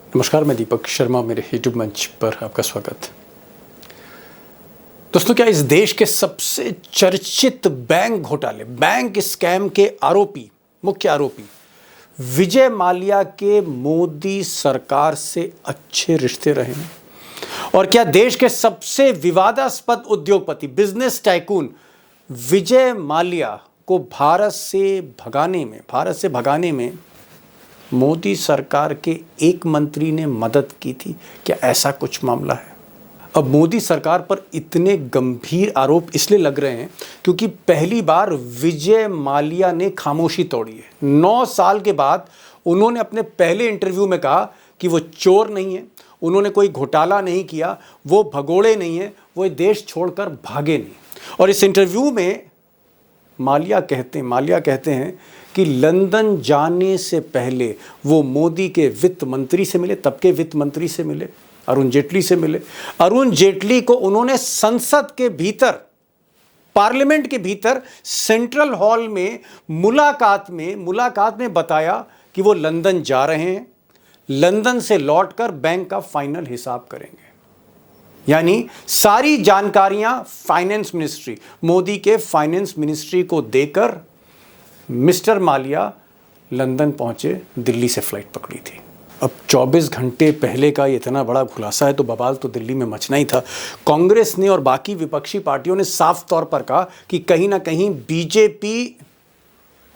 नमस्कार, मैं दीपक शर्मा, मेरे यूट्यूब मंच पर आपका स्वागत। दोस्तों, क्या इस देश के सबसे चर्चित बैंक घोटाले, बैंक स्कैम के मुख्य आरोपी विजय माल्या के मोदी सरकार से अच्छे रिश्ते रहे हैं? और क्या देश के सबसे विवादास्पद उद्योगपति, बिजनेस टाइकून विजय माल्या को भारत से भगाने में मोदी सरकार के एक मंत्री ने मदद की थी? क्या ऐसा कुछ मामला है? अब मोदी सरकार पर इतने गंभीर आरोप इसलिए लग रहे हैं क्योंकि पहली बार विजय माल्या ने खामोशी तोड़ी है। 9 साल के बाद उन्होंने अपने पहले इंटरव्यू में कहा कि वो चोर नहीं है, उन्होंने कोई घोटाला नहीं किया, वो भगोड़े नहीं है, वो देश छोड़कर भागे नहीं। और इस इंटरव्यू में माल्या कहते हैं कि लंदन जाने से पहले वो मोदी के वित्त मंत्री से मिले, तब के वित्त मंत्री से मिले, अरुण जेटली से मिले। अरुण जेटली को उन्होंने संसद के भीतर, पार्लियामेंट के भीतर सेंट्रल हॉल में मुलाकात में बताया कि वो लंदन जा रहे हैं, लंदन से लौटकर बैंक का फाइनल हिसाब करेंगे। यानी सारी जानकारियां मोदी के फाइनेंस मिनिस्ट्री को देकर मिस्टर माल्या लंदन पहुंचे, दिल्ली से फ्लाइट पकड़ी थी। अब 24 घंटे पहले का इतना बड़ा खुलासा है तो बवाल तो दिल्ली में मचना ही था। कांग्रेस ने और बाकी विपक्षी पार्टियों ने साफ तौर पर कहा कि कहीं ना कहीं बीजेपी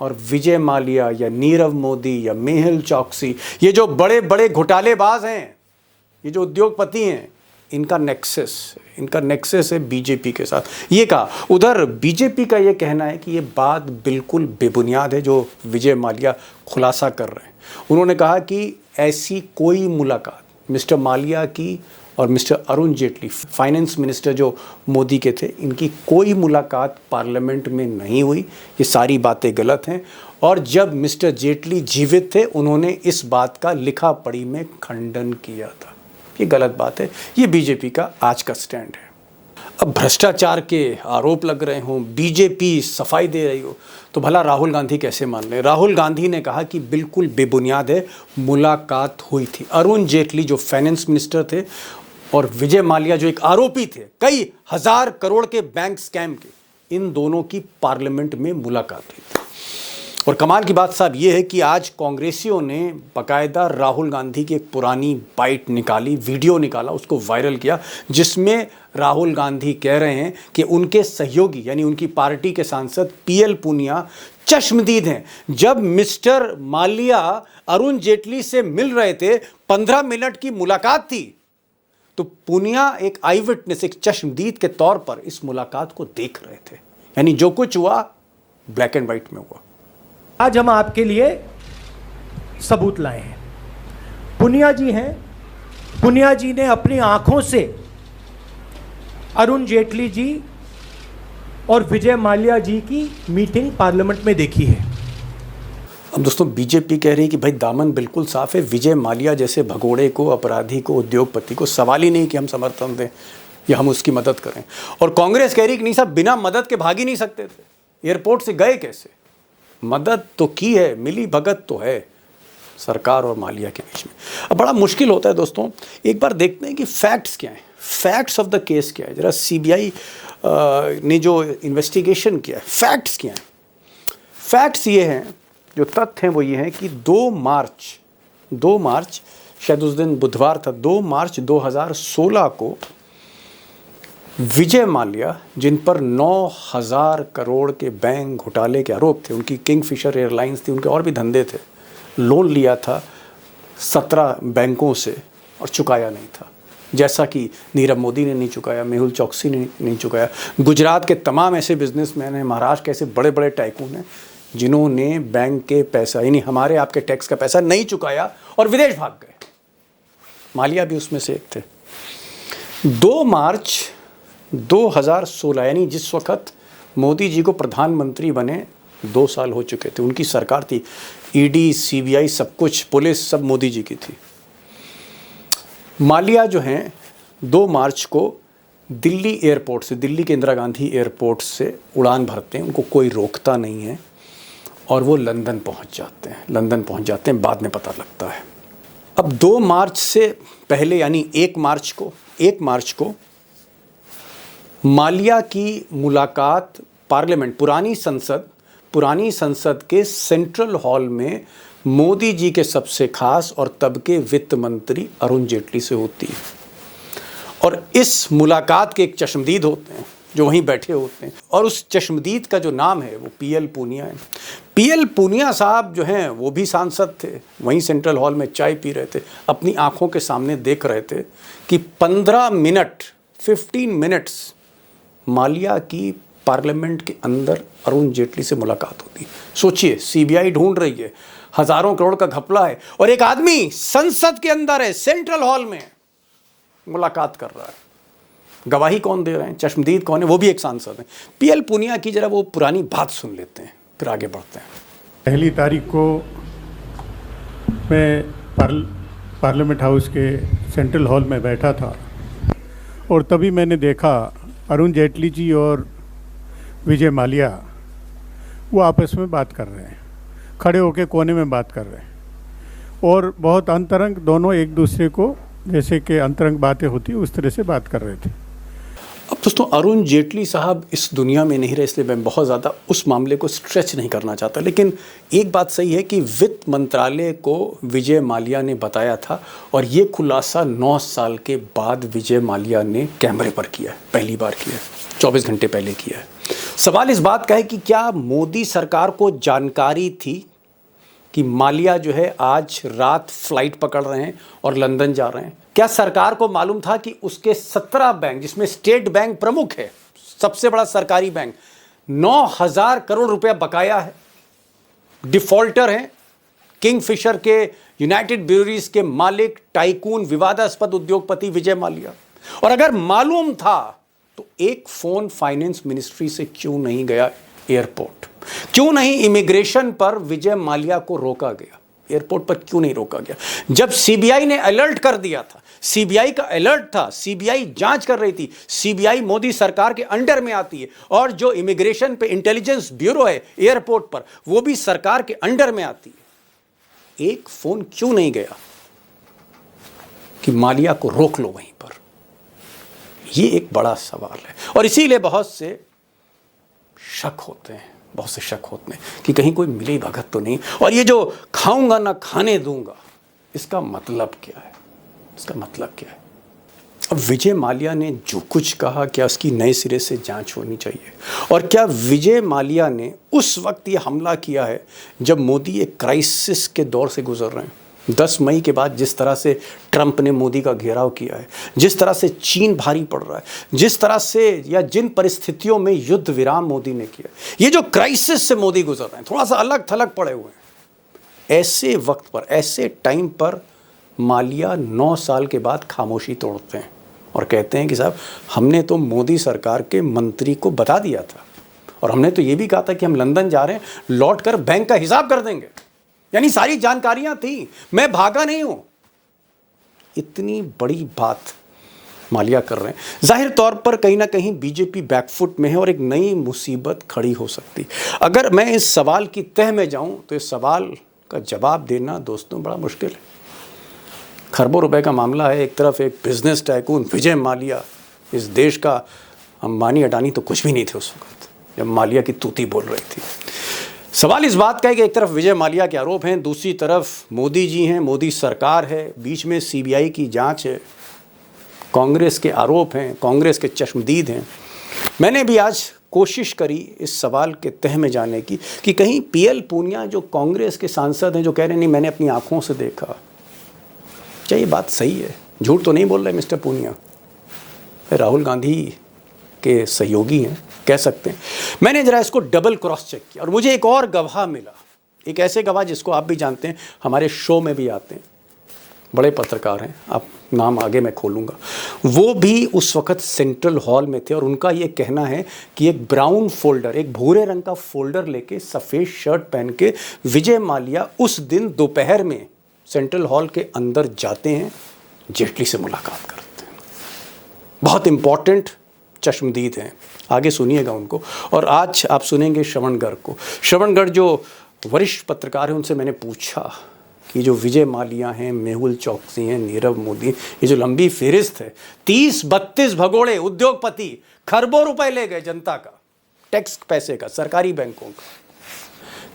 और विजय माल्या या नीरव मोदी या मेहुल चोकसी, ये जो बड़े बड़े घोटालेबाज हैं, ये जो उद्योगपति हैं, इनका नेक्सस है बीजेपी के साथ, ये कहा। उधर बीजेपी का ये कहना है कि ये बात बिल्कुल बेबुनियाद है जो विजय माल्या खुलासा कर रहे हैं। उन्होंने कहा कि ऐसी कोई मुलाकात मिस्टर माल्या की और mister Arun Jaitley, finance minister जो मोदी के थे, इनकी कोई मुलाकात पार्लियामेंट में नहीं हुई। ये सारी बातें गलत हैं। और जब मिस्टर जेटली जीवित थे, उन्होंने इस बात का लिखा पढ़ी में खंडन किया था। ये गलत बात है। ये बीजेपी का आज का स्टैंड है। अब भ्रष्टाचार के आरोप लग रहे हों, बीजेपी सफाई दे रही हो, तो भला राहुल गांधी कैसे मान लें? राहुल गांधी ने कहा कि बिल्कुल बेबुनियाद है, मुलाकात हुई थी। अरुण जेटली जो फाइनेंस मिनिस्टर थे और विजय माल्या जो एक आरोपी थे कई हजार करोड़ के बैंक स्कैम के, इन दोनों की पार्लियामेंट में मुलाकात हुई थी। और कमाल की बात साहब ये है कि आज कांग्रेसियों ने बाकायदा राहुल गांधी की एक पुरानी बाइट निकाली, वीडियो निकाला, उसको वायरल किया, जिसमें राहुल गांधी कह रहे हैं कि उनके सहयोगी यानी उनकी पार्टी के सांसद पीएल पूनिया चश्मदीद हैं। जब मिस्टर माल्या अरुण जेटली से मिल रहे थे, 15 मिनट की मुलाकात थी, तो पूनिया एक आई विटनेस, एक चश्मदीद के तौर पर इस मुलाकात को देख रहे थे। यानी जो कुछ हुआ ब्लैक एंड व्हाइट में हुआ। आज हम आपके लिए सबूत लाए हैं। पूनिया जी हैं। पूनिया जी ने अपनी आंखों से अरुण जेटली जी और विजय माल्या जी की मीटिंग पार्लियामेंट में देखी है। अब दोस्तों, बीजेपी कह रही है कि भाई दामन बिल्कुल साफ है, विजय माल्या जैसे भगोड़े को, अपराधी को, उद्योगपति को सवाल ही नहीं कि हम समर्थन दें या हम उसकी मदद करें। और कांग्रेस कह रही कि नहीं साहब, बिना मदद के भाग ही नहीं सकते थे, एयरपोर्ट से गए कैसे? मदद तो की है, मिली भगत तो है सरकार और माल्या के बीच में। अब बड़ा मुश्किल होता है दोस्तों, एक बार देखते हैं कि फैक्ट्स क्या हैं, फैक्ट्स ऑफ द केस क्या है। जरा सीबीआई ने जो इन्वेस्टिगेशन किया है, फैक्ट्स क्या हैं? फैक्ट्स ये हैं, जो तथ्य हैं वो ये हैं कि 2 मार्च शायद उस दिन बुधवार था, 2 मार्च 2016 को विजय माल्या, जिन पर 9,000 करोड़ के बैंक घोटाले के आरोप थे, उनकी किंगफिशर एयरलाइंस थी, उनके और भी धंधे थे, लोन लिया था 17 बैंकों से और चुकाया नहीं था। जैसा कि नीरव मोदी ने नहीं चुकाया, मेहुल चोकसी ने नहीं चुकाया। गुजरात के तमाम ऐसे बिजनेसमैन हैं, महाराष्ट्र के ऐसे बड़े बड़े टाइकून हैं जिन्होंने बैंक के पैसा, यानी हमारे आपके टैक्स का पैसा नहीं चुकाया और विदेश भाग गए। माल्या भी उसमें से एक थे। 2 मार्च 2016, यानी जिस वक्त मोदी जी को प्रधानमंत्री बने 2 साल हो चुके थे, उनकी सरकार थी, ईडी, सीबीआई, सब कुछ, पुलिस सब मोदी जी की थी। माल्या जो हैं 2 मार्च को दिल्ली एयरपोर्ट से, दिल्ली के इंदिरा गांधी एयरपोर्ट से उड़ान भरते हैं, उनको कोई रोकता नहीं है और वो लंदन पहुंच जाते हैं। बाद में पता लगता है। अब 2 मार्च से पहले यानी 1 मार्च को माल्या की मुलाकात पार्लियामेंट पुरानी संसद के सेंट्रल हॉल में मोदी जी के सबसे खास और तब के वित्त मंत्री अरुण जेटली से होती है। और इस मुलाकात के एक चश्मदीद होते हैं जो वहीं बैठे होते हैं, और उस चश्मदीद का जो नाम है वो पीएल पूनिया है। पीएल पूनिया साहब जो हैं वो भी सांसद थे, वहीं सेंट्रल हॉल में चाय पी रहे थे, अपनी आंखों के सामने देख रहे थे कि 15 मिनट्स माल्या की पार्लियामेंट के अंदर अरुण जेटली से मुलाकात होती। सोचिए, सीबीआई ढूंढ रही है, हजारों करोड़ का घपला है, और एक आदमी संसद के अंदर है, सेंट्रल हॉल में मुलाकात कर रहा है। गवाही कौन दे रहे हैं, चश्मदीद कौन है, वो भी एक सांसद है। पीएल पूनिया की जरा वो पुरानी बात सुन लेते हैं, फिर आगे बढ़ते हैं। 1 तारीख को मैं पार्लियामेंट हाउस के सेंट्रल हॉल में बैठा था और तभी मैंने देखा अरुण जेटली जी और विजय माल्या वो आपस में बात कर रहे हैं, खड़े होकर कोने में बात कर रहे हैं, और बहुत अंतरंग, दोनों एक दूसरे को जैसे कि अंतरंग बातें होती उस तरह से बात कर रहे थे। अब दोस्तों, अरुण जेटली साहब इस दुनिया में नहीं रहे, इसलिए मैं बहुत ज़्यादा उस मामले को स्ट्रेच नहीं करना चाहता, लेकिन एक बात सही है कि वित्त मंत्रालय को विजय माल्या ने बताया था, और ये खुलासा 9 साल के बाद विजय माल्या ने कैमरे पर किया है, पहली बार किया है, 24 घंटे पहले किया है। सवाल इस बात का है कि क्या मोदी सरकार को जानकारी थी कि माल्या जो है आज रात फ्लाइट पकड़ रहे हैं और लंदन जा रहे हैं? क्या सरकार को मालूम था कि उसके 17 बैंक, जिसमें स्टेट बैंक प्रमुख है, सबसे बड़ा सरकारी बैंक, 9,000 करोड़ रुपया बकाया है, डिफॉल्टर हैं, किंगफिशर के, यूनाइटेड ब्रूअरीज के मालिक, टाइकून, विवादास्पद उद्योगपति विजय माल्या? और अगर मालूम था तो एक फोन फाइनेंस मिनिस्ट्री से क्यों नहीं गया एयरपोर्ट? क्यों नहीं इमिग्रेशन पर विजय माल्या को रोका गया? एयरपोर्ट पर क्यों नहीं रोका गया? जब सीबीआई ने अलर्ट कर दिया था, सीबीआई का अलर्ट था, सीबीआई जांच कर रही थी, सीबीआई मोदी सरकार के अंडर में आती है, और जो इमिग्रेशन पे इंटेलिजेंस ब्यूरो है एयरपोर्ट पर, वो भी सरकार के अंडर में आती है। एक फोन क्यों नहीं गया कि माल्या को रोक लो वहीं पर? ये एक बड़ा सवाल है, और इसीलिए बहुत से शक होते हैं कि कहीं कोई मिली भगत तो नहीं, और ये जो खाऊंगा ना खाने दूंगा, इसका मतलब क्या है? अब विजय माल्या ने जो कुछ कहा, क्या उसकी नए सिरे से जांच होनी चाहिए? और क्या विजय माल्या ने उस वक्त ये हमला किया है जब मोदी एक क्राइसिस के दौर से गुजर रहे हैं? 10 मई के बाद जिस तरह से ट्रंप ने मोदी का घेराव किया है, जिस तरह से चीन भारी पड़ रहा है, जिस तरह से या जिन परिस्थितियों में युद्ध विराम मोदी ने किया, ये जो क्राइसिस से मोदी गुजर रहे हैं, थोड़ा सा अलग थलग पड़े हुए हैं, ऐसे वक्त पर, ऐसे टाइम पर माल्या 9 साल के बाद खामोशी तोड़ते हैं और कहते हैं कि साहब, हमने तो मोदी सरकार के मंत्री को बता दिया था, और हमने तो ये भी कहा था कि हम लंदन जा रहे हैं, लौट कर बैंक का हिसाब कर देंगे, यानी सारी जानकारियां थी, मैं भागा नहीं हूं। इतनी बड़ी बात माल्या कर रहे हैं। जाहिर तौर पर कहीं ना कहीं बीजेपी बैकफुट में है और एक नई मुसीबत खड़ी हो सकती। अगर मैं इस सवाल की तह में जाऊं तो इस सवाल का जवाब देना दोस्तों बड़ा मुश्किल है। खरबों रुपए का मामला है, एक तरफ एक बिजनेस टाइकून विजय माल्या, इस देश का अंबानी अडानी तो कुछ भी नहीं थे उस वक्त जब माल्या की तूती बोल रही थी। सवाल इस बात का है कि एक तरफ विजय माल्या के आरोप हैं, दूसरी तरफ मोदी जी हैं, मोदी सरकार है, बीच में सीबीआई की जांच है, कांग्रेस के आरोप हैं, कांग्रेस के चश्मदीद हैं। मैंने भी आज कोशिश करी इस सवाल के तह में जाने की कि कहीं पीएल पूनिया जो कांग्रेस के सांसद हैं, जो कह रहे हैं नहीं मैंने अपनी आंखों से देखा, क्या ये बात सही है? झूठ तो नहीं बोल रहे मिस्टर पूनिया? राहुल गांधी के सहयोगी हैं, कह सकते हैं। मैंने जरा इसको डबल क्रॉस चेक किया और मुझे एक और गवाह मिला, एक ऐसे गवाह जिसको आप भी जानते हैं, हमारे शो में भी आते हैं, बड़े पत्रकार हैं, आप नाम आगे मैं खोलूँगा। वो भी उस वक़्त सेंट्रल हॉल में थे और उनका ये कहना है कि एक ब्राउन फोल्डर, एक भूरे रंग का फोल्डर लेके, सफ़ेद शर्ट पहन के विजय माल्या उस दिन दोपहर में सेंट्रल हॉल के अंदर जाते हैं, जेटली से मुलाकात करते हैं। बहुत इम्पॉर्टेंट चश्मदीद हैं, आगे सुनिएगा उनको। और आज आप सुनेंगे श्रवण गर्ग को। श्रवण गर्ग जो वरिष्ठ पत्रकार हैं, उनसे मैंने पूछा कि जो विजय माल्या हैं, मेहुल चोकसी हैं, नीरव मोदी, ये जो लंबी फेरिस्त है, 30-32 भगोड़े उद्योगपति खरबों रुपए ले गए जनता का, टैक्स पैसे का, सरकारी बैंकों का।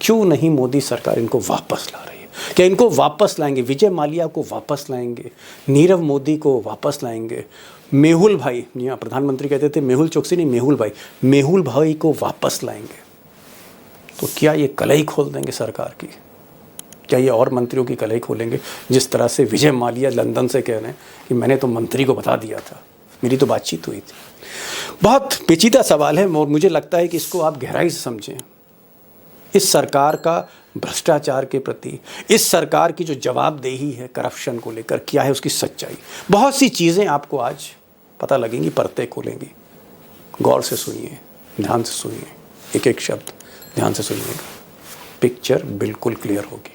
क्यों नहीं मोदी सरकार इनको वापस ला रही है? क्या इनको वापस लाएंगे? विजय माल्या को वापस लाएंगे, नीरव मोदी को वापस लाएंगे, मेहुल भाई, यहाँ प्रधानमंत्री कहते थे मेहुल चोकसी नहीं, मेहुल भाई को वापस लाएंगे। तो क्या ये कलई खोल देंगे सरकार की? क्या ये और मंत्रियों की कलई खोलेंगे? जिस तरह से विजय माल्या लंदन से कह रहे हैं कि मैंने तो मंत्री को बता दिया था, मेरी तो बातचीत हुई थी। बहुत पेचीदा सवाल है और मुझे लगता है कि इसको आप गहराई से समझें। इस सरकार का भ्रष्टाचार के प्रति, इस सरकार की जो जवाबदेही है करप्शन को लेकर, क्या है उसकी सच्चाई। बहुत सी चीज़ें आपको आज पता लगेंगी, परतें खोलेंगी। गौर से सुनिए, ध्यान से सुनिए, एक एक शब्द ध्यान से सुनिएगा, पिक्चर बिल्कुल क्लियर होगी।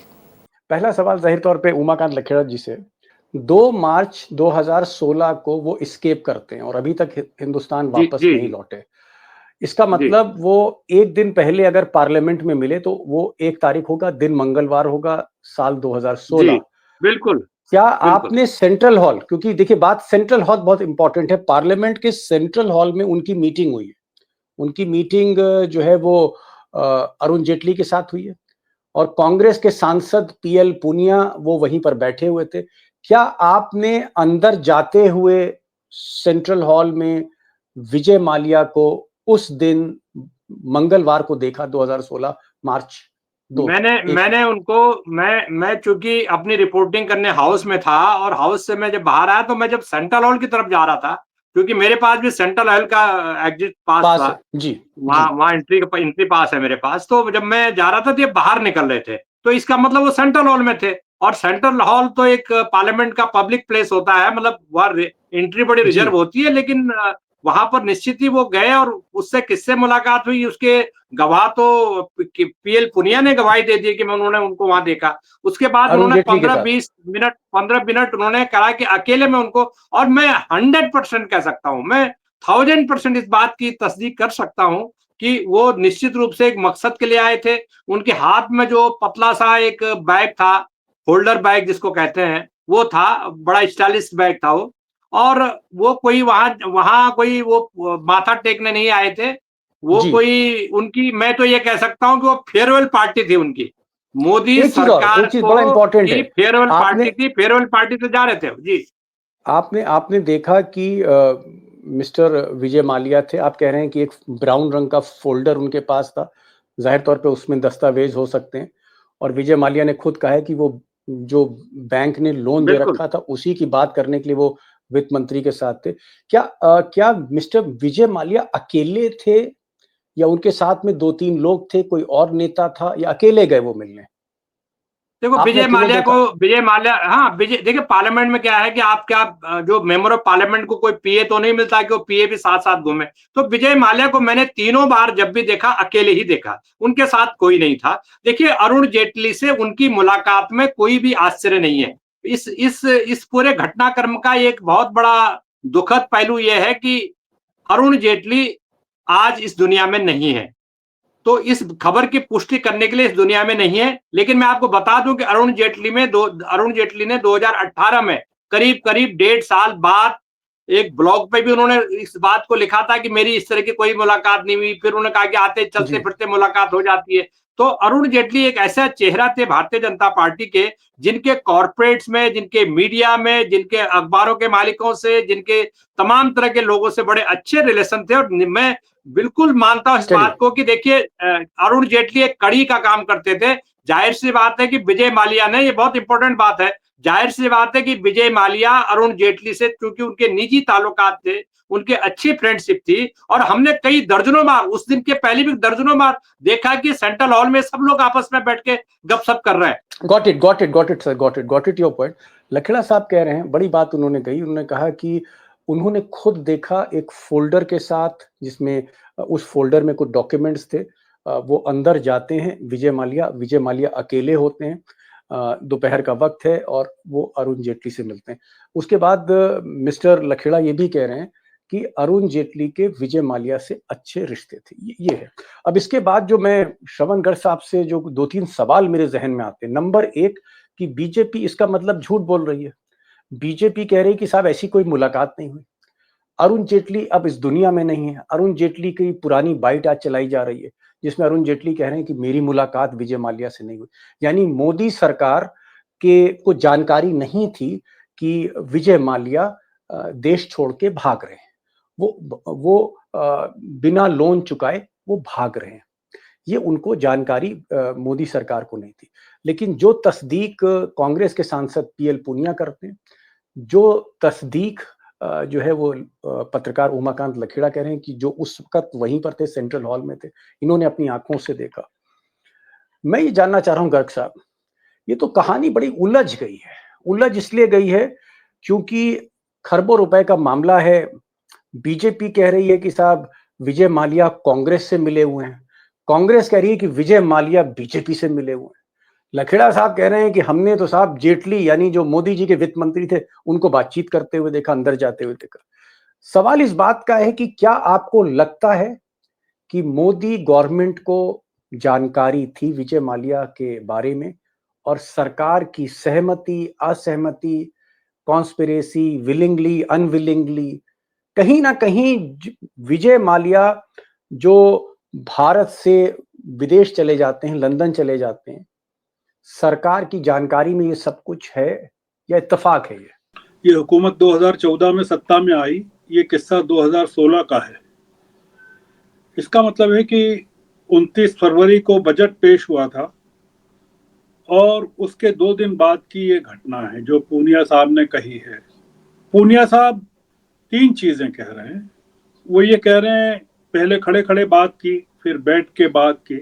पहला सवाल जाहिर तौर पे उमाकांत लखेड़ा जी से। 2 मार्च 2016 को वो एस्केप करते हैं और अभी तक हिंदुस्तान वापस नहीं लौटे। इसका मतलब वो एक दिन पहले अगर पार्लियामेंट में मिले तो वो 1 तारीख होगा, दिन मंगलवार होगा, साल 2016। बिल्कुल। क्या आपने सेंट्रल हॉल, क्योंकि देखिए बात सेंट्रल हॉल बहुत इंपॉर्टेंट है, पार्लियामेंट के सेंट्रल हॉल में उनकी मीटिंग हुई है। उनकी मीटिंग जो है वो अरुण जेटली के साथ हुई है और कांग्रेस के सांसद पीएल पुनिया वो वहीं पर बैठे हुए थे। क्या आपने अंदर जाते हुए सेंट्रल हॉल में विजय माल्या को उस दिन मंगलवार को देखा, 2016 मार्च 2? मैंने उनको, मैं चूंकि अपनी रिपोर्टिंग करने हाउस में था और हाउस से मैं जब बाहर आया तो मैं जब सेंट्रल हॉल की तरफ जा रहा था, क्योंकि मेरे पास भी सेंट्रल हॉल का एग्जिट पास था जी, वहाँ एंट्री पास है मेरे पास। तो जब मैं जा रहा था तो ये बाहर निकल रहे थे, तो इसका मतलब वो सेंट्रल हॉल में थे। और सेंट्रल हॉल तो एक पार्लियामेंट का पब्लिक प्लेस होता है, मतलब वहाँ एंट्री बड़ी रिजर्व होती है, लेकिन वहां पर निश्चित ही वो गए और उससे किससे मुलाकात हुई उसके गवाह तो पीएल पुनिया ने गवाही दे दी कि उन्होंने उनको वहां देखा। उसके बाद उन्होंने 15 मिनट उन्होंने कहा कि अकेले में उनको, और मैं 100% कह सकता हूं, मैं 1000% इस बात की तस्दीक कर सकता हूं कि वो निश्चित रूप से एक मकसद के लिए आए थे। उनके हाथ में जो पतला सा एक बैग था, होल्डर बैग जिसको कहते हैं, वो था, बड़ा स्टाइलिश बैग था वो। और वो कोई वहां कोई वो माथा टेकने नहीं आए थे, वो कोई उनकी, मैं तो ये कह सकता हूं कि वो फेयरवेल पार्टी थी उनकी। मोदी सरकार को बड़ा इंपॉर्टेंट है, फेयरवेल पार्टी थी, फेयरवेल पार्टी से जा रहे थे जी। आपने देखा कि मिस्टर विजय माल्या थे, आप कह रहे हैं कि एक ब्राउन रंग का फोल्डर उनके पास था, जाहिर तौर पे उसमें दस्तावेज हो सकते हैं, और विजय माल्या ने खुद कहा है कि वो जो बैंक ने लोन दे रखा था उसी की बात करने के लिए वो वित्त मंत्री के साथ थे। क्या मिस्टर विजय माल्या अकेले थे या उनके साथ में 2-3 लोग थे, कोई और नेता था, या अकेले गए वो मिलने? देखो विजय माल्या, हाँ देखिए पार्लियामेंट में क्या है कि आप क्या, जो मेंबर ऑफ पार्लियामेंट को कोई पीए तो नहीं मिलता कि वो पीए भी साथ साथ घूमे। तो विजय माल्या को मैंने 3 बार जब भी देखा अकेले ही देखा, उनके साथ कोई नहीं था। देखिए अरुण जेटली से उनकी मुलाकात में कोई भी आश्चर्य नहीं है। इस पूरे घटनाक्रम का एक बहुत बड़ा दुखद पहलू यह है कि अरुण जेटली आज इस दुनिया में नहीं है। तो इस खबर की पुष्टि करने के लिए इस दुनिया में नहीं है, लेकिन मैं आपको बता दूं कि अरुण जेटली ने 2018 में करीब 1.5 साल बाद एक ब्लॉग पे भी उन्होंने इस बात को लिखा था कि मेरी इस तरह की कोई मुलाकात नहीं हुई। फिर उन्होंने कहा कि आते चलते फिरते मुलाकात हो जाती है। तो अरुण जेटली एक ऐसा चेहरा थे भारतीय जनता पार्टी के, जिनके कॉर्पोरेट्स में, जिनके मीडिया में, जिनके अखबारों के मालिकों से, जिनके तमाम तरह के लोगों से बड़े अच्छे रिलेशन थे। और मैं बिल्कुल मानता हूं इस बात को कि देखिए अरुण जेटली एक कड़ी का काम करते थे। जाहिर सी बात है कि विजय माल्या ने, ये बहुत इंपॉर्टेंट बात है, जाहिर सी बात है कि विजय माल्या अरुण जेटली से, क्योंकि उनके निजी ताल्लुकात थे, उनके अच्छी फ्रेंडशिप थी, और हमने कई दर्जनों बार, उस दिन के पहले भी दर्जनों बार देखा कि सेंट्रल हॉल में सब लोग आपस में बैठ के गपशप कर रहे हैं। Got it your point. Lakhera साहब कह रहे हैं, बड़ी बात उन्होंने कही, उन्होंने कहा कि उन्होंने खुद देखा एक फोल्डर के साथ, जिसमें उस फोल्डर में कुछ डॉक्यूमेंट्स थे। वो अंदर जाते हैं विजय माल्या अकेले होते हैं, दोपहर का वक्त है और वो अरुण जेटली से मिलते हैं। उसके बाद मिस्टर लखेड़ा ये भी कह रहे हैं कि अरुण जेटली के विजय माल्या से अच्छे रिश्ते थे। ये है। अब इसके बाद जो मैं श्रवण गर्ग साहब से जो 2-3 सवाल मेरे जहन में आते हैं, नंबर 1, कि बीजेपी इसका मतलब झूठ बोल रही है। बीजेपी कह रही है कि साहब ऐसी कोई मुलाकात नहीं हुई। अरुण जेटली अब इस दुनिया में नहीं है। अरुण जेटली की पुरानी बाइट आज चलाई जा रही है जिसमें अरुण जेटली कह रहे हैं कि मेरी मुलाकात विजय माल्या से नहीं हुई। यानी मोदी सरकार के को जानकारी नहीं थी कि विजय माल्या देश छोड़ के भाग रहे हैं। वो बिना लोन चुकाए वो भाग रहे हैं। ये उनको जानकारी मोदी सरकार को नहीं थी। लेकिन जो तस्दीक कांग्रेस के सांसद पीएल पुनिया करते हैं, जो तस्दीक जो है वो पत्रकार उमाकांत लखेड़ा कह रहे हैं कि जो उस वक्त वहीं पर थे, सेंट्रल हॉल में थे, इन्होंने अपनी आंखों से देखा। मैं ये जानना चाह रहा हूं गर्ग साहब, ये तो कहानी बड़ी उलझ गई है। उलझ इसलिए गई है क्योंकि खरबों रुपए का मामला है। बीजेपी कह रही है कि साहब विजय माल्या कांग्रेस से मिले हुए हैं। कांग्रेस कह रही है कि विजय माल्या बीजेपी से मिले हुए हैं। लखेड़ा साहब कह रहे हैं कि हमने तो साहब जेटली यानी जो मोदी जी के वित्त मंत्री थे उनको बातचीत करते हुए देखा, अंदर जाते हुए देखा। सवाल इस बात का है कि क्या आपको लगता है कि मोदी गवर्नमेंट को जानकारी थी विजय माल्या के बारे में और सरकार की सहमति, असहमति, कॉन्स्पिरेसी, विलिंगली, अनविलिंगली, कहीं ना कहीं विजय माल्या जो भारत से विदेश चले जाते हैं, लंदन चले जाते हैं, सरकार की जानकारी में ये सब कुछ है या इत्तेफाक है? ये हुकूमत 2014 में सत्ता में आई, ये किस्सा 2016 का है। इसका मतलब है कि 29 फरवरी को बजट पेश हुआ था और उसके 2 दिन बाद की ये घटना है जो पूनिया साहब ने कही है। पूनिया साहब 3 चीजें कह रहे हैं। वो ये कह रहे हैं पहले खड़े खड़े बात की, फिर बैठ के बात की,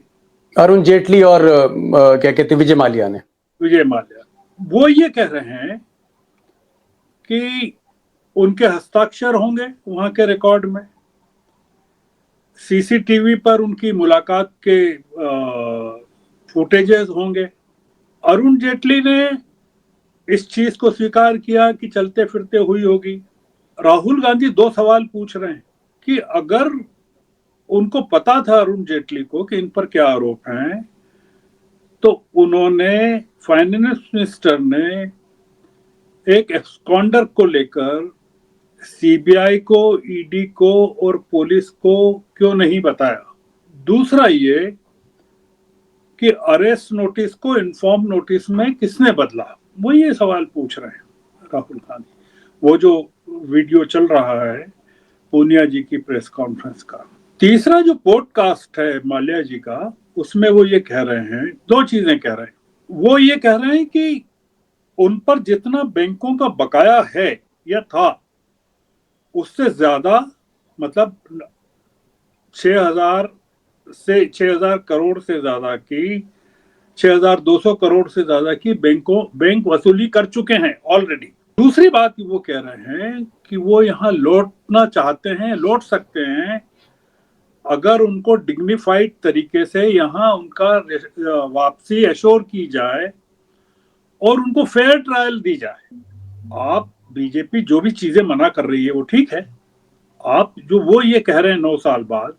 अरुण जेटली और क्या कहते हैं विजय माल्या ने। विजय माल्या वो ये कह रहे हैं कि उनके हस्ताक्षर होंगे वहां के रिकॉर्ड में, सीसीटीवी पर उनकी मुलाकात के फुटेजेस होंगे। अरुण जेटली ने इस चीज को स्वीकार किया कि चलते फिरते हुई होगी। राहुल गांधी 2 सवाल पूछ रहे हैं कि अगर उनको पता था अरुण जेटली को कि इन पर क्या आरोप हैं, तो उन्होंने फाइनेंस मिनिस्टर ने एक एब्सकॉन्डर को लेकर सीबीआई को, ईडी को और पुलिस को क्यों नहीं बताया। दूसरा ये कि अरेस्ट नोटिस को इन्फॉर्म नोटिस में किसने बदला, वो ये सवाल पूछ रहे हैं राहुल गांधी। वो जो वीडियो चल रहा है पूनिया जी की प्रेस कॉन्फ्रेंस का। तीसरा जो पॉडकास्ट है माल्या जी का, उसमें वो ये कह रहे हैं, 2 चीजें कह रहे हैं। वो ये कह रहे हैं कि उन पर जितना बैंकों का बकाया है या था उससे ज्यादा, मतलब 6,000 करोड़ से ज्यादा की, 6,200 करोड़ से ज्यादा की बैंक वसूली कर चुके हैं ऑलरेडी। दूसरी बात वो कह रहे हैं कि वो यहाँ लौटना चाहते हैं, लौट सकते हैं अगर उनको डिग्निफाइड तरीके से यहाँ उनका वापसी एश्योर की जाए और उनको फेयर ट्रायल दी जाए। आप बीजेपी जो भी चीजें मना कर रही है वो ठीक है, आप जो वो ये कह रहे हैं 9 साल बाद,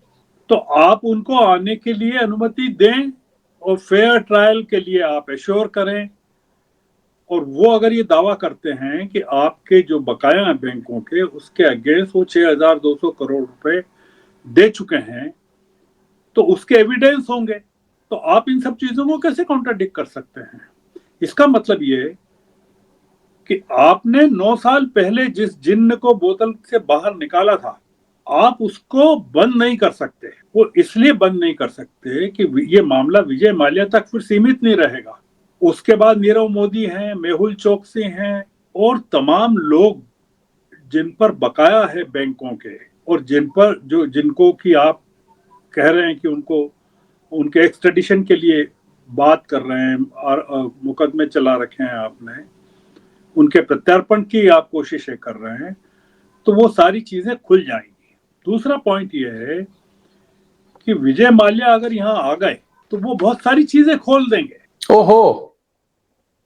तो आप उनको आने के लिए अनुमति दें और फेयर ट्रायल के लिए आप एश्योर करें। और वो अगर ये दावा करते हैं कि आपके जो बकाया हैं बैंकों के, उसके अगेंस्ट वो 6,200 करोड़ रुपए दे चुके हैं, तो उसके एविडेंस होंगे। तो आप इन सब चीजों को कैसे कॉन्ट्राडिक्ट कर सकते हैं? इसका मतलब ये कि आपने 9 साल पहले जिस जिन्न को बोतल से बाहर निकाला था, आप उसको बंद नहीं कर सकते। वो इसलिए बंद नहीं कर सकते कि ये मामला विजय माल्या तक फिर सीमित नहीं रहेगा। उसके बाद नीरव मोदी हैं, मेहुल चोकसी हैं और तमाम लोग जिन पर बकाया है बैंकों के और जिनको कि आप कह रहे हैं कि उनको उनके एक्सट्रेडिशन के लिए बात कर रहे हैं और मुकदमे चला रखे हैं आपने, उनके प्रत्यार्पण की आप कोशिशें कर रहे हैं, तो वो सारी चीजें खुल जाएंगी। दूसरा पॉइंट ये है कि विजय माल्या अगर यहाँ आ गए तो वो बहुत सारी चीजें खोल देंगे। ओहो,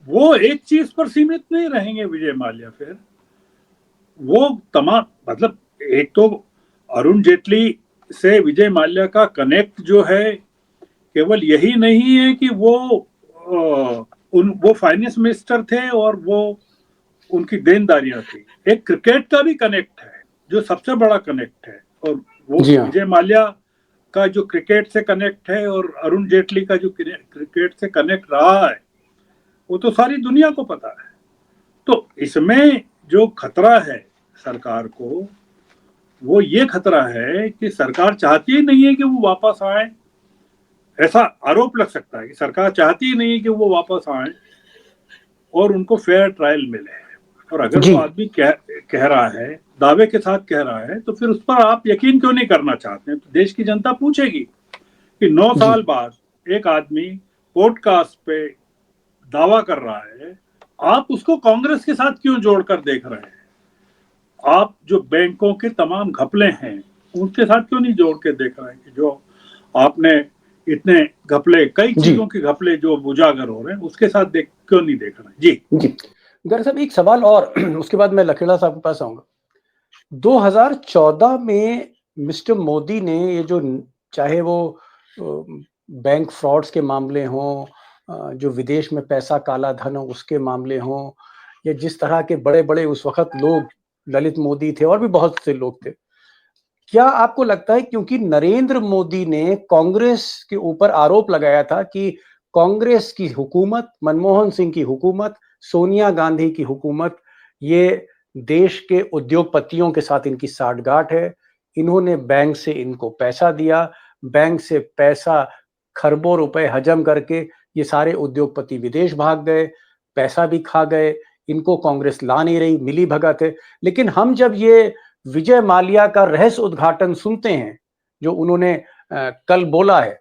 वो एक चीज पर सीमित नहीं रहेंगे विजय माल्या। फिर वो तमाम, मतलब एक तो अरुण जेटली से विजय माल्या का कनेक्ट जो है केवल यही नहीं है कि वो वो फाइनेंस मिनिस्टर थे और वो उनकी देनदारियां थी। एक क्रिकेट का भी कनेक्ट है जो सबसे बड़ा कनेक्ट है, और वो जी हाँ। विजय माल्या का जो क्रिकेट से कनेक्ट है और अरुण जेटली का जो क्रिकेट से कनेक्ट रहा है वो तो सारी दुनिया को पता है। तो इसमें जो खतरा है सरकार को, वो ये खतरा है कि सरकार चाहती ही नहीं है कि वो वापस आए। ऐसा आरोप लग सकता है कि सरकार चाहती ही नहीं है कि वो वापस आए और उनको फेयर ट्रायल मिले। और अगर जी। वो आदमी कह रहा है, दावे के साथ कह रहा है, तो फिर उस पर आप यकीन क्यों नहीं करना चाहते हैं? तो देश की जनता पूछेगी कि 9 साल बाद एक आदमी पॉडकास्ट पे दावा कर रहा है, आप उसको कांग्रेस के साथ क्यों जोड़कर देख रहे हैं? आप जो बैंकों के तमाम घपले हैं उनके साथ क्यों नहीं जोड़ के देख रहे हैं कि जो आपने इतने घपले, कई चीजों के घपले जो उजागर हो रहे हैं उसके साथ क्यों नहीं देख रहे हैं? जी जी। गर्ग साहब एक सवाल और उसके बाद मैं लखेड़ा साहब के पास आऊंगा। 2014 में मिस्टर मोदी ने ये जो, चाहे वो बैंक फ्रॉड्स के मामले हों, जो विदेश में पैसा काला धन हो उसके मामले हों, या जिस तरह के बड़े बड़े उस वक्त लोग, ललित मोदी थे और भी बहुत से लोग थे, क्या आपको लगता है क्योंकि नरेंद्र मोदी ने कांग्रेस के ऊपर आरोप लगाया था कि कांग्रेस की हुकूमत, मनमोहन सिंह की हुकूमत, सोनिया गांधी की हुकूमत, ये देश के उद्योगपतियों के साथ इनकी साठगांठ है, इन्होंने बैंक से इनको पैसा दिया, बैंक से पैसा खरबों रुपए हजम करके ये सारे उद्योगपति विदेश भाग गए, पैसा भी खा गए, इनको कांग्रेस ला नहीं रही, मिली भगत है। लेकिन हम जब ये विजय माल्या का रहस्य उद्घाटन सुनते हैं जो उन्होंने कल बोला है,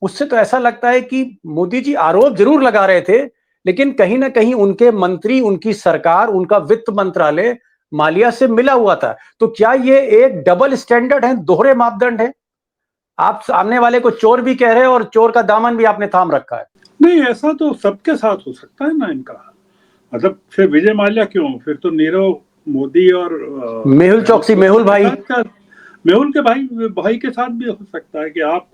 उससे तो ऐसा लगता है कि मोदी जी आरोप जरूर लगा रहे थे, लेकिन कहीं ना कहीं उनके मंत्री, उनकी सरकार, उनका वित्त मंत्रालय माल्या से मिला हुआ था। तो क्या ये एक डबल स्टैंडर्ड है, दोहरे मापदंड है? आप सामने वाले को चोर भी कह रहे हैं और चोर का दामन भी आपने थाम रखा है। नहीं, ऐसा तो सबके साथ हो सकता है ना इनका। मतलब फिर विजय माल्या क्यों, फिर तो नीरव मोदी और मेहुल चौकसी, मेहुल भाई, मेहुल के भाई के साथ भी हो सकता है कि आप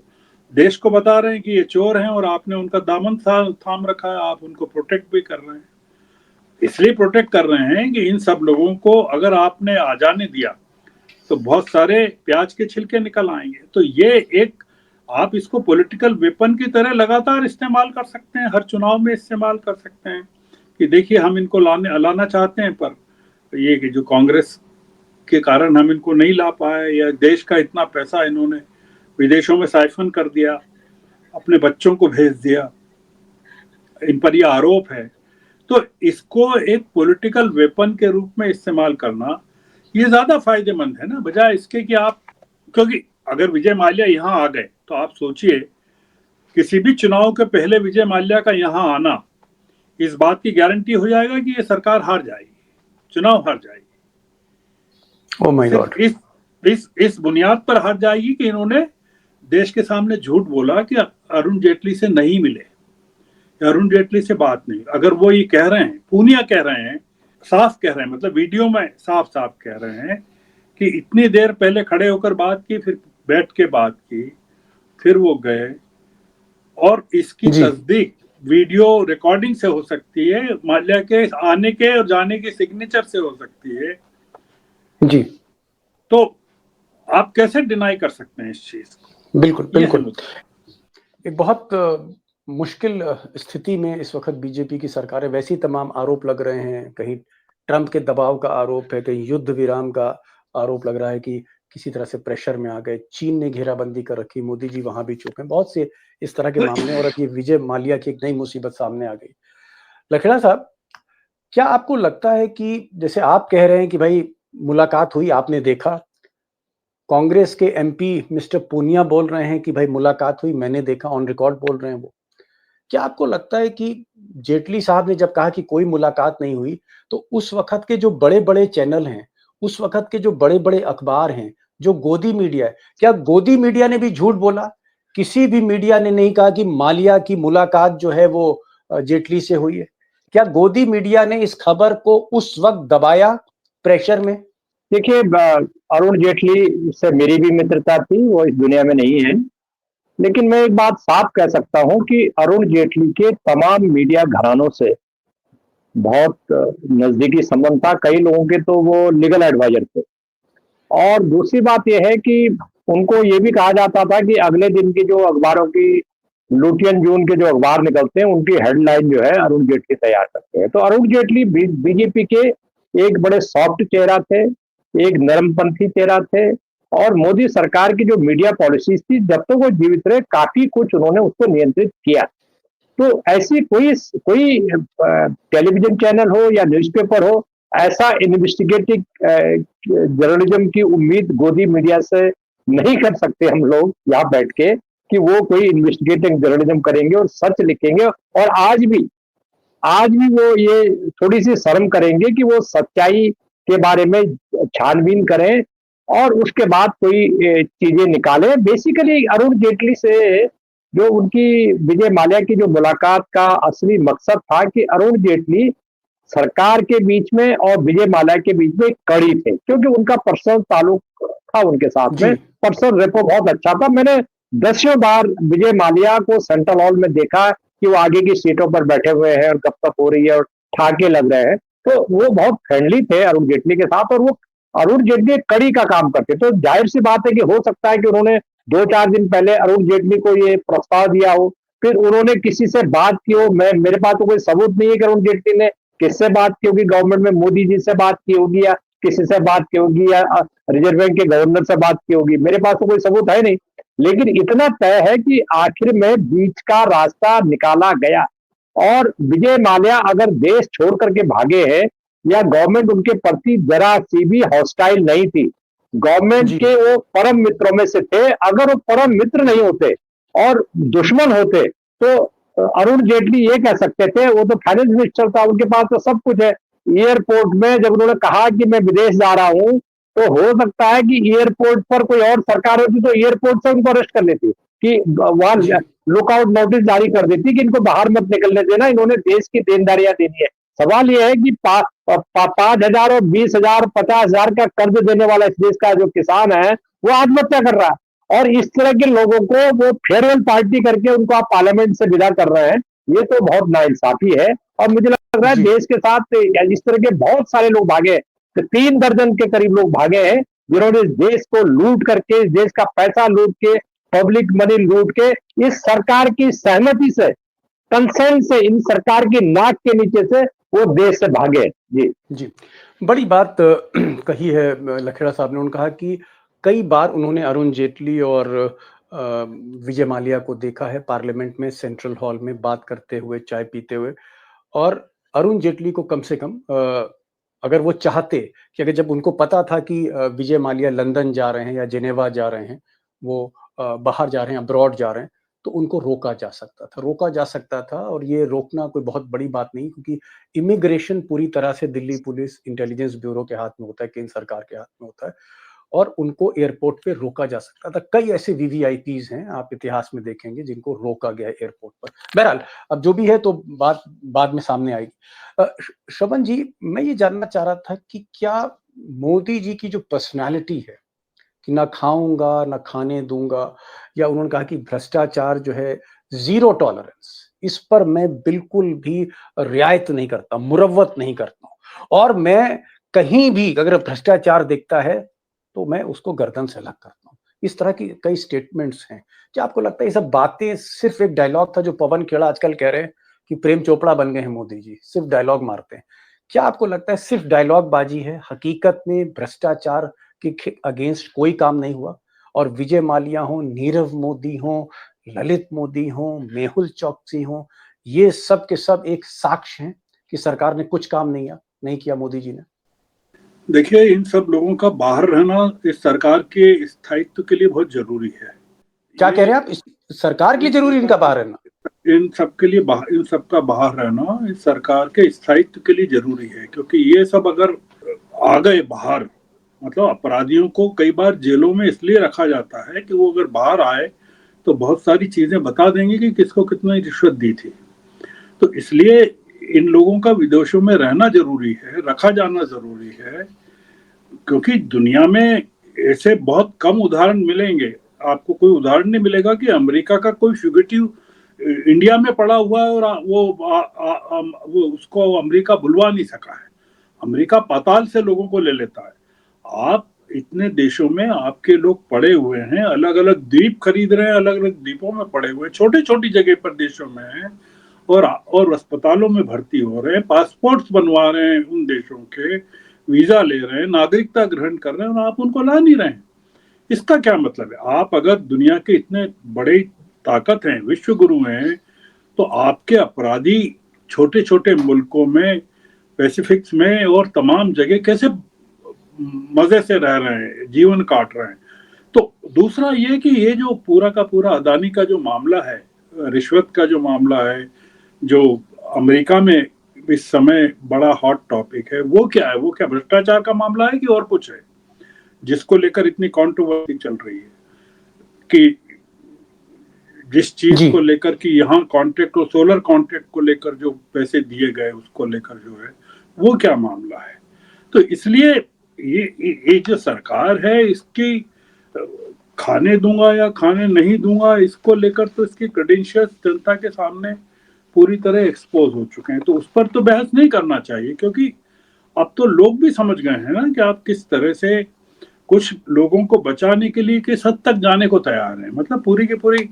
देश को बता रहे हैं कि ये चोर हैं और आपने उनका दामन थाम रखा है, आप उनको प्रोटेक्ट भी कर रहे हैं। इसलिए प्रोटेक्ट कर रहे हैं कि इन सब लोगों को अगर आपने आ जाने दिया तो बहुत सारे प्याज के छिलके निकल आएंगे। तो ये एक, आप इसको पॉलिटिकल वेपन की तरह लगातार इस्तेमाल कर सकते हैं, हर चुनाव में इस्तेमाल कर सकते हैं कि देखिए हम इनको लाना चाहते हैं, पर ये कि जो कांग्रेस के कारण हम इनको नहीं ला पाए, या देश का इतना पैसा इन्होंने विदेशों में साइफन कर दिया, अपने बच्चों को भेज दिया, इन पर यह आरोप है। तो इसको एक पॉलिटिकल वेपन के रूप में इस्तेमाल करना ये ज्यादा फायदेमंद है ना, बजाय इसके कि आप, क्योंकि अगर विजय माल्या यहाँ आ गए तो आप सोचिए किसी भी चुनाव के पहले विजय माल्या का यहाँ आना इस बात की गारंटी हो जाएगा कि ये सरकार हार जाएगी, चुनाव हार जाएगी। Oh my God. इस बुनियाद पर हार जाएगी कि इन्होंने देश के सामने झूठ बोला कि अरुण जेटली से नहीं मिले, अरुण जेटली से बात नहीं। अगर वो ये कह रहे हैं, पूनिया कह रहे हैं, साफ कह रहे हैं, मतलब वीडियो में साफ साफ कह रहे हैं कि इतनी देर पहले खड़े होकर बात की, फिर बैठ के बात की, फिर वो गए, और इसकी तस्दीक वीडियो रिकॉर्डिंग से हो सकती है, माल्या के आने के और जाने के सिग्नेचर से हो सकती है जी। तो आप कैसे डिनाई कर सकते हैं इस चीज को? बिल्कुल बिल्कुल। एक बहुत मुश्किल स्थिति में इस वक्त बीजेपी की सरकार है। वैसे ही तमाम आरोप लग रहे हैं, कहीं ट्रंप के दबाव का आरोप है, कहीं युद्ध विराम का आरोप लग रहा है कि किसी तरह से प्रेशर में आ गए, चीन ने घेराबंदी कर रखी, मोदी जी वहां भी चुके हैं, बहुत से इस तरह के मामले, और अब ये विजय माल्या की एक नई मुसीबत सामने आ गई। लखेड़ा साहब, क्या आपको लगता है कि जैसे आप कह रहे हैं कि भाई मुलाकात हुई, आपने देखा, कांग्रेस के एमपी मिस्टर पूनिया बोल रहे हैं कि भाई मुलाकात हुई, मैंने देखा, ऑन रिकॉर्ड बोल रहे हैं वो, क्या आपको लगता है कि जेटली साहब ने जब कहा कि कोई मुलाकात नहीं हुई, तो उस वक्त के जो बड़े बड़े चैनल हैं, उस वक्त के जो बड़े बड़े अखबार हैं, जो गोदी मीडिया है, क्या गोदी मीडिया ने भी झूठ बोला? किसी भी मीडिया ने नहीं कहा कि माल्या की मुलाकात जो है वो जेटली से हुई है? क्या गोदी मीडिया ने इस खबर को उस वक्त दबाया प्रेशर में? देखिए, अरुण जेटली से मेरी भी मित्रता थी, वो इस दुनिया में नहीं है, लेकिन मैं एक बात साफ कह सकता हूं कि अरुण जेटली के तमाम मीडिया घरानों से बहुत नजदीकी संबंध था। कई लोगों के तो वो लीगल एडवाइजर थे। और दूसरी बात यह है कि उनको ये भी कहा जाता था कि अगले दिन की जो अखबारों की लुटियन जून के जो अखबार निकलते हैं उनकी हेडलाइन जो है अरुण जेटली तैयार करते हैं। तो अरुण जेटली बीजेपी के एक बड़े सॉफ्ट चेहरा थे, एक नरमपंथी चेहरा थे, और मोदी सरकार की जो मीडिया पॉलिसीज थी जब तक वो जीवित रहे काफी कुछ उन्होंने उसको नियंत्रित किया। तो ऐसी कोई कोई टेलीविजन चैनल हो या न्यूज़पेपर हो, ऐसा इन्वेस्टिगेटिव जर्नलिज्म की उम्मीद गोदी मीडिया से नहीं कर सकते हम लोग यहाँ बैठ के कि वो कोई इन्वेस्टिगेटिव जर्नलिज्म करेंगे और सच लिखेंगे। और आज भी वो ये थोड़ी सी शर्म करेंगे कि वो सच्चाई के बारे में छानबीन करें और उसके बाद कोई चीजें निकालें। बेसिकली अरुण जेटली से जो उनकी विजय माल्या की जो मुलाकात का असली मकसद था कि अरुण जेटली सरकार के बीच में और विजय माल्या के बीच में कड़ी थे, क्योंकि उनका पर्सनल ताल्लुक था उनके साथ में, पर्सनल रेपो बहुत अच्छा था। मैंने दसियों बार विजय माल्या को सेंट्रल हॉल में देखा कि वो आगे की सीटों पर बैठे हुए हैं और गपशप हो रही है और ठाके लग रहे हैं। तो वो बहुत फ्रेंडली थे अरुण जेटली के साथ, और वो अरुण जेटली कड़ी का काम करते। तो जाहिर सी बात है कि हो सकता है कि उन्होंने 2-4 दिन पहले अरुण जेटली को ये प्रस्ताव दिया हो, फिर उन्होंने किसी से बात की हो। मेरे पास तो कोई सबूत नहीं है कि अरुण जेटली ने किससे बात की होगी, गवर्नमेंट में मोदी जी से बात की होगी या किसी से बात की होगी या रिजर्व बैंक के गवर्नर से बात की होगी। मेरे पास तो कोई सबूत है नहीं, लेकिन इतना तय है कि आखिर में बीच का रास्ता निकाला गया। और विजय माल्या अगर देश छोड़ करके भागे हैं या गवर्नमेंट उनके प्रति जरा सी भी हॉस्टाइल नहीं थी, गवर्नमेंट के वो परम मित्रों में से थे। अगर वो परम मित्र नहीं होते और दुश्मन होते तो अरुण जेटली ये कह सकते थे, वो तो फाइनेंस मिनिस्टर था, उनके पास तो सब कुछ है। एयरपोर्ट में जब उन्होंने कहा कि मैं विदेश जा रहा हूं, तो हो सकता है कि एयरपोर्ट पर कोई और सरकार होती तो एयरपोर्ट से उनको अरेस्ट कर लेती, कि वहां लुकआउट नोटिस जारी कर देती कि इनको बाहर मत निकलने देना, इन्होंने देश की देनदारियां देनी है। सवाल यह है कि 5,000 और 20,000 50,000 का कर्ज देने वाला इस देश का जो किसान है वो आत्महत्या कर रहा है, और इस तरह के लोगों को वो फेयरवेल पार्टी करके उनको आप पार्लियामेंट से विदा कर रहे हैं। ये तो बहुत नाइंसाफी है। और मुझे लग रहा है देश के साथ इस तरह के बहुत सारे लोग भागे, 3 दर्जन के करीब लोग भागे हैं जिन्होंने इस देश को लूट करके, इस देश का पैसा लूट के, पब्लिक मनी लूट के, इस सरकार की सहमति से, कंसेंट से, इन सरकार की नाक के नीचे से वो देश से भागे। जी बड़ी बात कही है लखेड़ा साहब ने। उन्होंने कहा कि कई बार उन्होंने अरुण जेटली और विजय माल्या को देखा है पार्लियामेंट में सेंट्रल हॉल में बात करते हुए, चाय पीते हुए। और अरुण जेटली को कम से कम अगर वो चाहते कि अगर जब उनको पता था कि विजय माल्या लंदन जा रहे हैं या जेनेवा जा रहे हैं, वो बाहर जा रहे हैं, अब्रॉड जा रहे हैं, तो उनको रोका जा सकता था। और ये रोकना कोई बहुत बड़ी बात नहीं, क्योंकि इमिग्रेशन पूरी तरह से दिल्ली पुलिस, इंटेलिजेंस ब्यूरो के हाथ में होता है, केंद्र सरकार के हाथ में होता है, और उनको एयरपोर्ट पे रोका जा सकता था। कई ऐसे वीवीआईपीज हैं, आप इतिहास में देखेंगे, जिनको रोका गया है एयरपोर्ट पर। बहरहाल अब जो भी है तो बात बाद में सामने आएगी। श्रवण जी, मैं ये जानना चाह रहा था कि क्या मोदी जी की जो पर्सनालिटी है कि ना खाऊंगा ना खाने दूंगा, या उन्होंने कहा कि भ्रष्टाचार जो है जीरो टॉलरेंस, इस पर मैं बिल्कुल भी रियायत नहीं करता, मुरव्वत नहीं करता हूं, और मैं कहीं भी अगर भ्रष्टाचार दिखता है तो मैं उसको गर्दन से अलग करता हूं। इस तरह की कई स्टेटमेंट्स हैं। क्या आपको लगता है ये सब बातें सिर्फ एक डायलॉग था, जो पवन खेड़ा आजकल कह रहे हैं कि प्रेम चोपड़ा बन गए हैं मोदी जी, सिर्फ डायलॉग मारते हैं? क्या आपको लगता है सिर्फ डायलॉग बाजी है, हकीकत में भ्रष्टाचार के अगेंस्ट कोई काम नहीं हुआ? और विजय माल्या हो, नीरव मोदी हो, ललित मोदी हो, मेहुल चौकसी हो, ये सब के सब एक साक्ष्य हैं कि सरकार ने कुछ काम नहीं किया मोदी जी ने। देखिए, इन सब लोगों का बाहर रहना इस सरकार के स्थायित्व के लिए बहुत जरूरी है। क्या कह रहे हैं आप? सरकार के लिए जरूरी इनका बाहर रहना? इन सबका बाहर रहना इस सरकार के स्थायित्व के लिए जरूरी है, क्योंकि ये सब अगर आ गए बाहर, मतलब अपराधियों को कई बार जेलों में इसलिए रखा जाता है कि वो अगर बाहर आए तो बहुत सारी चीजें बता देंगे कि किसको कितनी रिश्वत दी थी। तो इसलिए इन लोगों का विदेशों में रहना जरूरी है, रखा जाना जरूरी है, क्योंकि दुनिया में ऐसे बहुत कम उदाहरण मिलेंगे। आपको कोई उदाहरण नहीं मिलेगा कि अमेरिका का कोई फ्यूगिटिव इंडिया में पड़ा हुआ है और वो उसको अमेरिका बुलवा नहीं सका है। अमेरिका पाताल से लोगों को ले लेता है। आप इतने देशों में आपके लोग पड़े हुए हैं, अलग अलग द्वीप खरीद रहे हैं, अलग अलग द्वीपों में पड़े हुए हैं, छोटी छोटी जगह पर देशों में हैं, और अस्पतालों में भर्ती हो रहे हैं, पासपोर्ट्स बनवा रहे हैं उन देशों के, वीजा ले रहे हैं, नागरिकता ग्रहण कर रहे हैं, और आप उनको ला नहीं रहे हैं। इसका क्या मतलब है? आप अगर दुनिया के इतने बड़े ताकत हैं, विश्व गुरु हैं, तो आपके अपराधी छोटे छोटे मुल्कों में, पैसिफिक्स में और तमाम जगह कैसे मजे से रह रहे हैं, जीवन काट रहे हैं। तो दूसरा ये कि ये जो पूरा का पूरा अदानी का जो मामला है, रिश्वत का जो मामला है, जो अमेरिका में इस समय बड़ा हॉट टॉपिक है, वो क्या है? वो क्या भ्रष्टाचार का मामला है कि और कुछ है जिसको लेकर इतनी कंट्रोवर्सी चल रही है? कि जिस चीज को लेकर कि यहाँ कॉन्ट्रैक्ट और सोलर कॉन्ट्रैक्ट को लेकर जो पैसे दिए गए, उसको लेकर जो है वो क्या मामला है? तो इसलिए ये जो सरकार है, इसकी खाने दूंगा या खाने नहीं दूंगा, इसको लेकर तो इसकी क्रेडेंशियल्स जनता के सामने पूरी तरह एक्सपोज हो चुके हैं। तो उस पर तो बहस नहीं करना चाहिए, क्योंकि अब तो लोग भी समझ गए हैं ना कि आप किस तरह से कुछ लोगों को बचाने के लिए किस हद तक जाने को तैयार हैं। मतलब पूरी की पूरी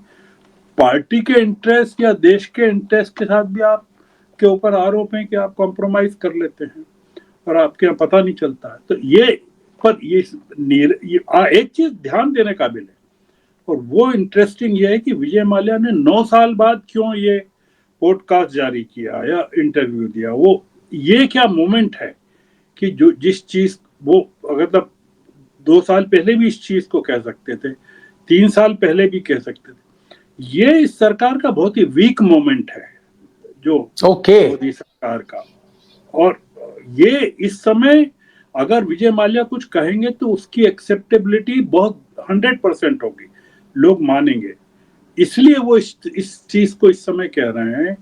पार्टी के इंटरेस्ट या देश के इंटरेस्ट के साथ भी आपके ऊपर आरोप है कि आप कॉम्प्रोमाइज कर लेते हैं और आपके यहाँ पता नहीं चलता है। तो एक चीज ध्यान देने काबिल है, और वो इंटरेस्टिंग ये है कि विजय माल्या ने 9 साल बाद क्यों ये पॉडकास्ट जारी किया या इंटरव्यू दिया। वो ये क्या मोमेंट है कि जो जिस चीज वो अगर तब 2 साल पहले भी इस चीज को कह सकते थे, 3 साल पहले भी कह सकते थे। ये इस सरकार का बहुत ही वीक मोमेंट है जो मोदी सरकार का। और ये इस समय अगर विजय माल्या कुछ कहेंगे तो उसकी एक्सेप्टेबिलिटी बहुत 100% होगी, लोग मानेंगे। इसलिए वो इस चीज को इस समय कह रहे हैं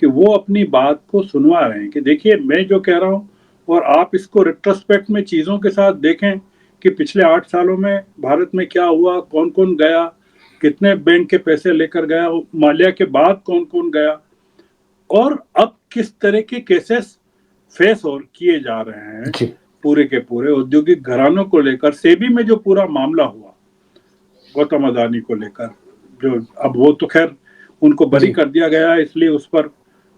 कि वो अपनी बात को सुनवा रहे हैं कि देखिए मैं जो कह रहा हूँ, और आप इसको रेट्रोस्पेक्ट में चीजों के साथ देखें कि पिछले 8 सालों में भारत में क्या हुआ, कौन कौन गया, कितने बैंक के पैसे लेकर गया, माल्या के बाद कौन कौन गया, और अब किस तरह के केसेस फेस और किए जा रहे हैं पूरे के पूरे औद्योगिक घरानों को लेकर। सेबी में जो पूरा मामला हुआ गौतम अदानी को लेकर, जो अब वो तो खैर उनको बरी कर दिया गया, इसलिए उस पर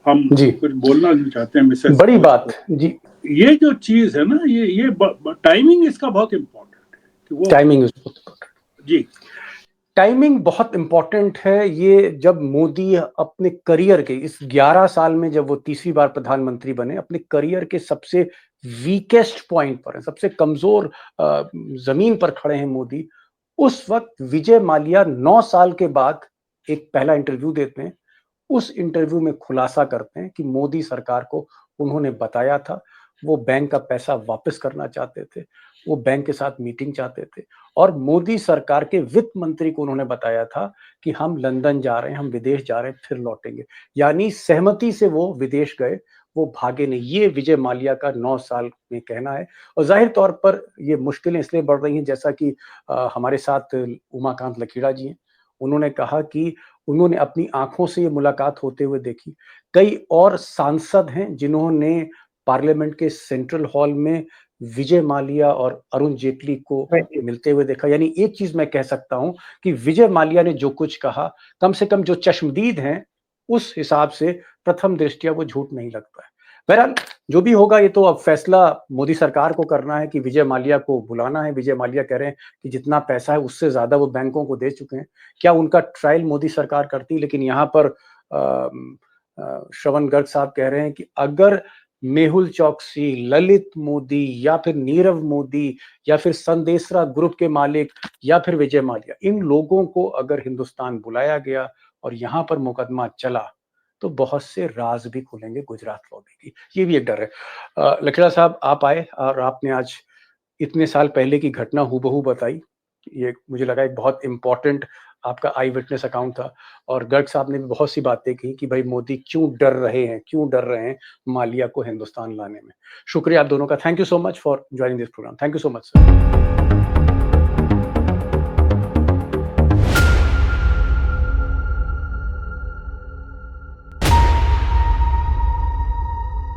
हम कुछ बोलना नहीं चाहते हैं। मिसेस बड़ी बात जी, ये जो चीज है ना, ये टाइमिंग इसका बहुत इम्पोर्टेंट है कि वो टाइमिंग जी टाइमिंग बहुत इंपॉर्टेंट है। ये जब मोदी अपने करियर के इस 11 साल में, जब वो 3री बार प्रधानमंत्री बने, अपने करियर के सबसे वीकेस्ट पॉइंट पर है, सबसे कमजोर जमीन पर खड़े हैं मोदी, उस वक्त विजय माल्या 9 साल के बाद एक पहला इंटरव्यू देते हैं। उस इंटरव्यू में खुलासा करते हैं कि मोदी सरकार को उन्होंने बताया था वो बैंक का पैसा वापस करना चाहते थे, वो बैंक के साथ मीटिंग चाहते थे, और मोदी सरकार के वित्त मंत्री को उन्होंने बताया था कि हम लंदन जा रहे हैं, हम विदेश जा रहे हैं, फिर लौटेंगे। यानी सहमति से वो विदेश गए, वो भागे नहीं। ये विजय माल्या का 9 साल में कहना है। और जाहिर तौर पर ये मुश्किलें इसलिए बढ़ रही हैं, जैसा कि हमारे साथ उमाकांत लकीड़ा जी हैं, उन्होंने कहा कि उन्होंने अपनी आंखों से ये मुलाकात होते हुए देखी। कई और सांसद हैं जिन्होंने पार्लियामेंट के सेंट्रल हॉल में विजय माल्या और अरुण जेटली को मिलते हुए देखा। यानी एक चीज मैं कह सकता हूं कि विजय माल्या ने जो कुछ कहा, कम से कम जो चश्मदीद हैं उस हिसाब से प्रथम दृष्टया वो झूठ नहीं लगता है। बहरहाल जो भी होगा, ये तो अब फैसला मोदी सरकार को करना है कि विजय माल्या को बुलाना है। विजय माल्या कह रहे हैं कि जितना पैसा है उससे ज्यादा वो बैंकों को दे चुके हैं। क्या उनका ट्रायल मोदी सरकार करती? लेकिन यहाँ पर श्रवण गर्ग साहब कह रहे हैं कि अगर मेहुल चौकसी, ललित मोदी या फिर नीरव मोदी या फिर संदेशरा ग्रुप के मालिक या फिर विजय माल्या, इन लोगों को अगर हिंदुस्तान बुलाया गया और यहाँ पर मुकदमा चला तो बहुत से राज भी खुलेंगे गुजरात लॉबी की। ये भी एक डर है। लकीड़ा साहब, आप आए और आपने आज इतने साल पहले की घटना हूबहू बताई। ये मुझे लगा एक बहुत इंपॉर्टेंट आपका आई विटनेस अकाउंट था। और गर्ग साहब ने भी बहुत सी बातें की कि भाई मोदी क्यों डर रहे हैं माल्या को हिंदुस्तान लाने में। शुक्रिया आप दोनों का। Thank you so much for joining this programme. Thank you so much sir.